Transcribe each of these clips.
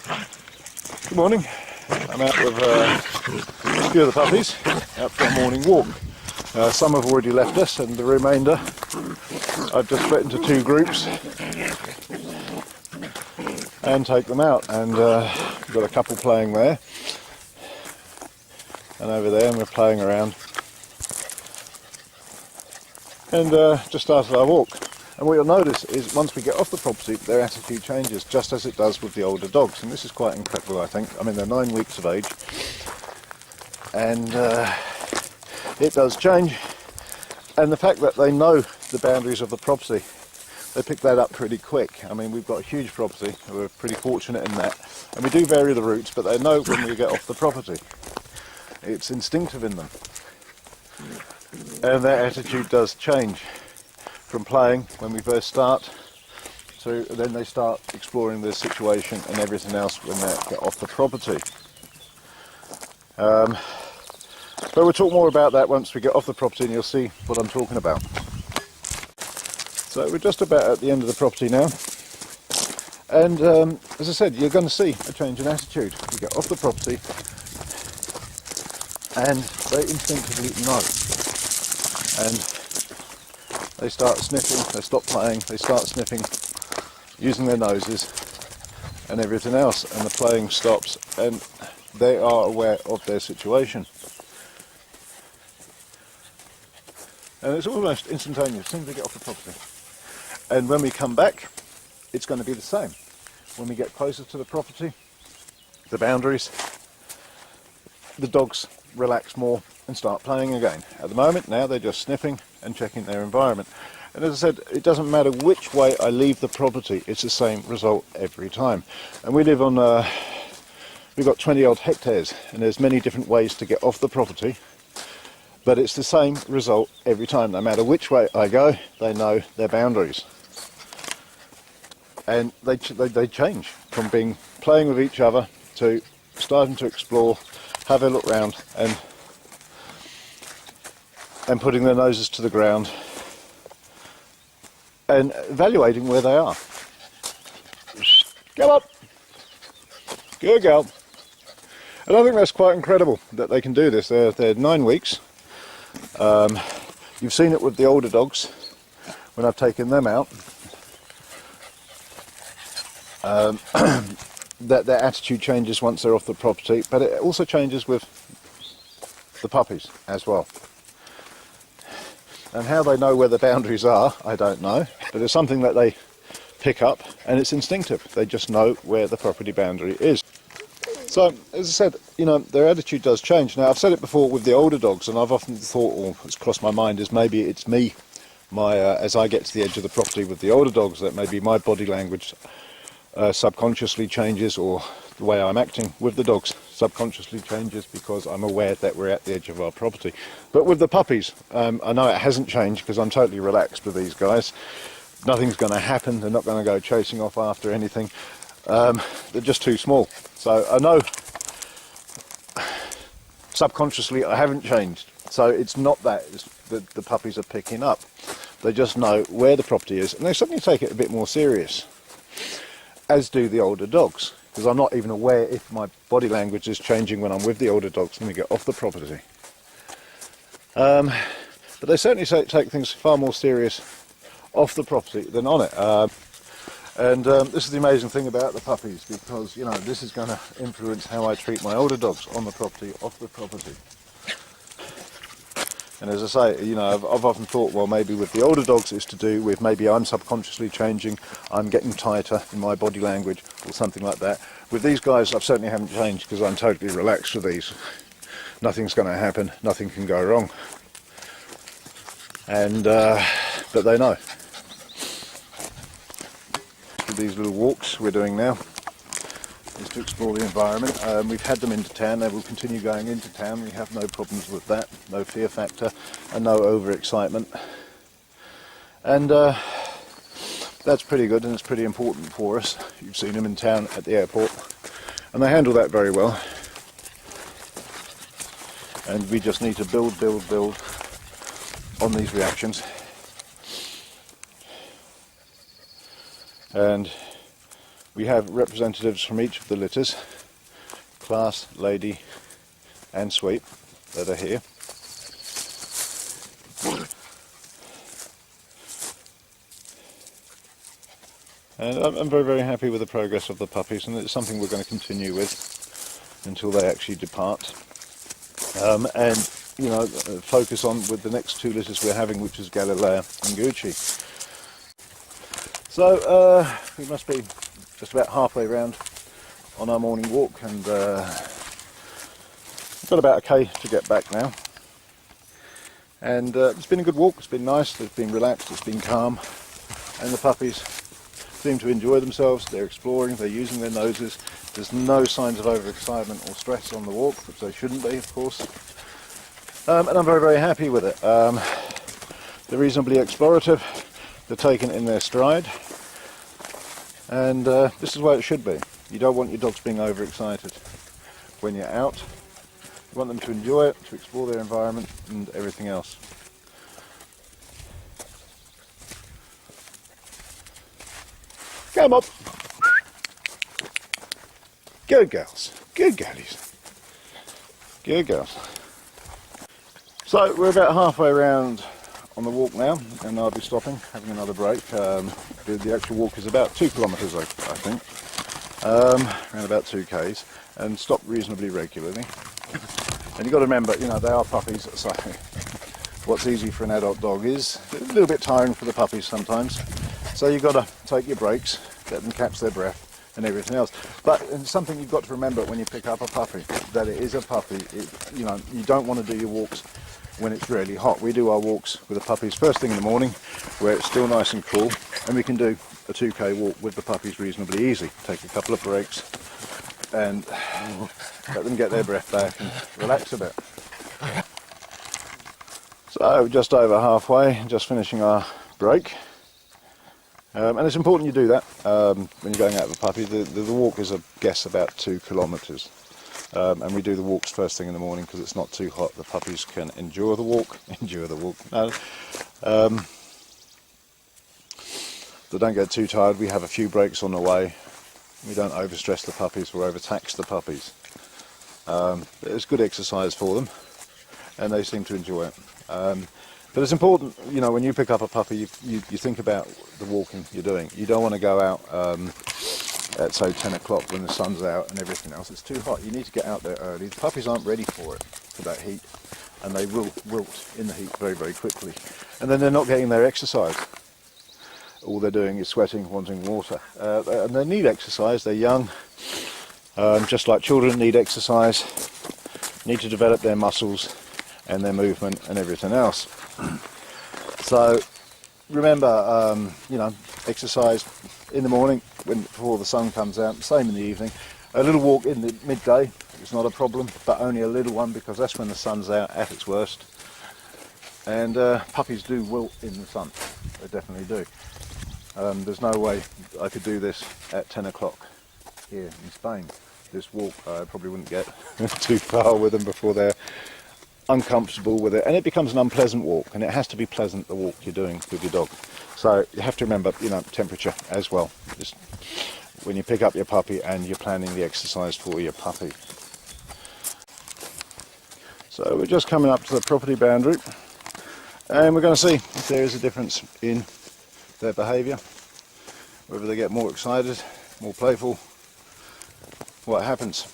Good morning. I'm out with a few of the puppies out for a morning walk. Some have already left us and the remainder I've just split into two groups and take them out, and we've got a couple playing there and over there, and we're playing around and just started our walk. And what you'll notice is once we get off the property, their attitude changes, just as it does with the older dogs. And this is quite incredible, I think. I mean, they're 9 weeks of age, and it does change. And the fact that they know the boundaries of the property, they pick that up pretty quick. I mean, we've got a huge property, we're pretty fortunate in that. And we do vary the routes, but they know when we get off the property. It's instinctive in them. And their attitude does change. From playing when we first start to then they start exploring the situation and everything else when they get off the property. But we'll talk more about that once we get off the property, and you'll see what I'm talking about. So we're just about at the end of the property now, and as I said, you're going to see a change in attitude. We get off the property and they instinctively know, and they start sniffing, they stop playing, they start sniffing, using their noses and everything else, and the playing stops, and they are aware of their situation. And it's almost instantaneous, as soon as they get off the property. And when we come back, it's going to be the same. When we get closer to the property, the boundaries, the dogs relax more and start playing again. At the moment, now they're just sniffing and checking their environment. And as I said, it doesn't matter which way I leave the property, it's the same result every time. And we live on, we've got 20 odd hectares, and there's many different ways to get off the property, but it's the same result every time. No matter which way I go, they know their boundaries. And they change from being playing with each other to starting to explore, have a look round, and putting their noses to the ground and evaluating where they are. Go up! Good girl. And I think that's quite incredible that they can do this. They're 9 weeks. You've seen it with the older dogs when I've taken them out. That their attitude changes once they're off the property, but it also changes with the puppies as well. And how they know where the boundaries are, I don't know, but it's something that they pick up, and it's instinctive. They just know where the property boundary is. So, as I said, you know, their attitude does change. Now, I've said it before with the older dogs, and I've often thought, or it's crossed my mind, is maybe it's me, as I get to the edge of the property with the older dogs, that maybe my body language subconsciously changes, or the way I'm acting with the dogs subconsciously changes because I'm aware that we're at the edge of our property. But with the puppies, I know it hasn't changed because I'm totally relaxed with these guys. Nothing's going to happen, they're not going to go chasing off after anything. They're just too small. So I know subconsciously I haven't changed. So it's not that the puppies are picking up. They just know where the property is, and they suddenly take it a bit more serious, as do the older dogs, because I'm not even aware if my body language is changing when I'm with the older dogs when we get off the property. But they certainly take things far more serious off the property than on it. This is the amazing thing about the puppies, because, you know, this is going to influence how I treat my older dogs on the property, off the property. And as I say, you know, I've often thought, well, maybe with the older dogs it's to do with maybe I'm subconsciously changing, I'm getting tighter in my body language or something like that. With these guys, I certainly haven't changed because I'm totally relaxed with these. Nothing's going to happen, nothing can go wrong. And, but they know. With these little walks we're doing now, is to explore the environment. We've had them into town, they will continue going into town. We have no problems with that, no fear factor and no overexcitement. And that's pretty good, and it's pretty important for us. You've seen them in town at the airport, and they handle that very well. And we just need to build on these reactions. And We have representatives from each of the litters, class, lady and sweep, that are here. And I'm very, very happy with the progress of the puppies, and it's something we're going to continue with until they actually depart. And you know, focus on with the next two litters we're having, which is Galileo and Gucci. So we must be just about halfway round on our morning walk, and we've got about a K to get back now. And it's been a good walk, it's been nice, it's been relaxed, it's been calm, and the puppies seem to enjoy themselves. They're exploring, they're using their noses. There's no signs of overexcitement or stress on the walk, which they shouldn't be, of course. And I'm very, very happy with it. They're reasonably explorative, they're taken in their stride, and this is where it should be. You don't want your dogs being overexcited when you're out. You want them to enjoy it, to explore their environment and everything else. Come up. Good girls. Good girlies. Good girls. So we're about halfway around on the walk now, and I'll be stopping, having another break. The actual walk is about 2 kilometres, I think, around about 2 Ks, and stop reasonably regularly. And you've got to remember, you know, they are puppies, so what's easy for an adult dog is a little bit tiring for the puppies sometimes. So you've got to take your breaks, let them catch their breath and everything else. But it's something you've got to remember when you pick up a puppy, that it is a puppy. You know, you don't want to do your walks when it's really hot. We do our walks with the puppies first thing in the morning, where it's still nice and cool, and we can do a 2K walk with the puppies reasonably easy. Take a couple of breaks and let them get their breath back and relax a bit. So just over halfway, just finishing our break. And it's important you do that when you're going out with a puppy. The walk is, I guess, about 2 kilometres. And we do the walks first thing in the morning because it's not too hot. The puppies can endure the walk. No. They don't get too tired. We have a few breaks on the way. We don't overstress the puppies or overtax the puppies. It's good exercise for them, and they seem to enjoy it. But it's important, you know, when you pick up a puppy, you think about the walking you're doing. You don't want to go out at, say, 10 o'clock when the sun's out and everything else. It's too hot. You need to get out there early. The puppies aren't ready for it, for that heat, and they will wilt in the heat very, very quickly. And then they're not getting their exercise. All they're doing is sweating, wanting water. And they need exercise. They're young, just like children need exercise, need to develop their muscles and their movement and everything else. So remember, you know, exercise in the morning before the sun comes out, same in the evening. A little walk in the midday is not a problem, but only a little one, because that's when the sun's out at its worst. And puppies do wilt in the sun, they definitely do. There's no way I could do this at 10 o'clock here in Spain. This walk, I probably wouldn't get too far with them before they're uncomfortable with it, and it becomes an unpleasant walk, and it has to be pleasant, the walk you're doing with your dog. So you have to remember, you know, temperature as well, just when you pick up your puppy and you're planning the exercise for your puppy. So we're just coming up to the property boundary, and we're going to see if there is a difference in their behaviour, whether they get more excited, more playful, what happens.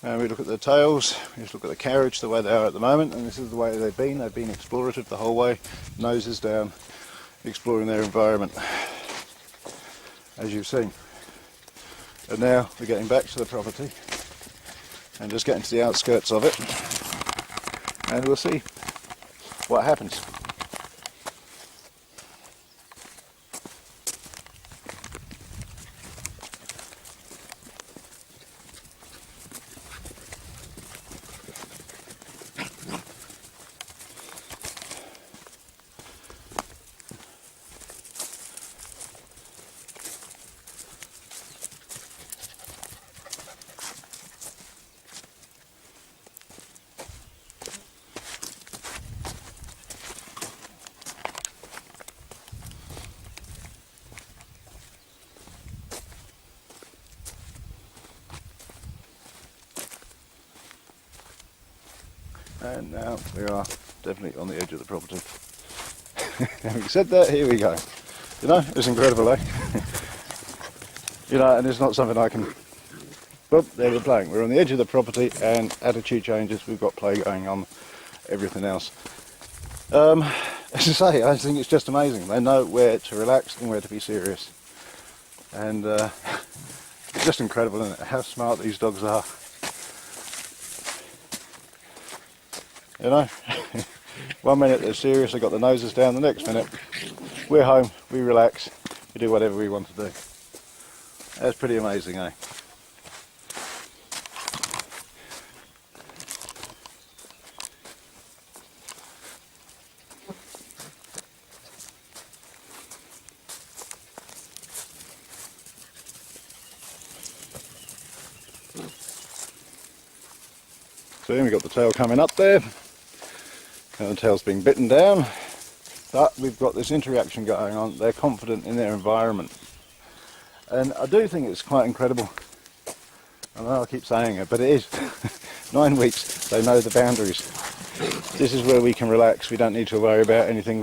And we look at the tails, we just look at the carriage, the way they are at the moment, and this is the way they've been. They've been explorative the whole way, noses down, exploring their environment, as you've seen. And now we're getting back to the property and just getting to the outskirts of it, and we'll see what happens. And now we are definitely on the edge of the property. Having said that, here we go. You know, it's incredible, eh? You know, and it's not something I can... Well, there we're playing. We're on the edge of the property and attitude changes, we've got play going on, everything else. As I say, I think it's just amazing. They know where to relax and where to be serious. And it's just incredible, isn't it? How smart these dogs are. You know, 1 minute they're serious, they've got their noses down, the next minute we're home, we relax, we do whatever we want to do. That's pretty amazing, eh? So then we've got the tail coming up there, and the tail's being bitten down, but we've got this interaction going on. They're confident in their environment. And I do think it's quite incredible. I know I keep saying it, but it is. 9 weeks, they know the boundaries. This is where we can relax. We don't need to worry about anything.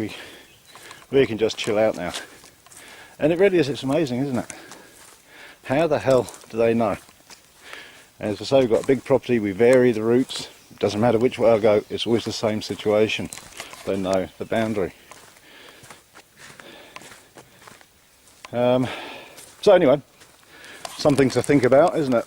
We can just chill out now. And it really is, it's amazing, isn't it? How the hell do they know? And as I say, we've got a big property, we vary the routes. It doesn't matter which way I go, it's always the same situation. They know the boundary. So anyway, something to think about, isn't it?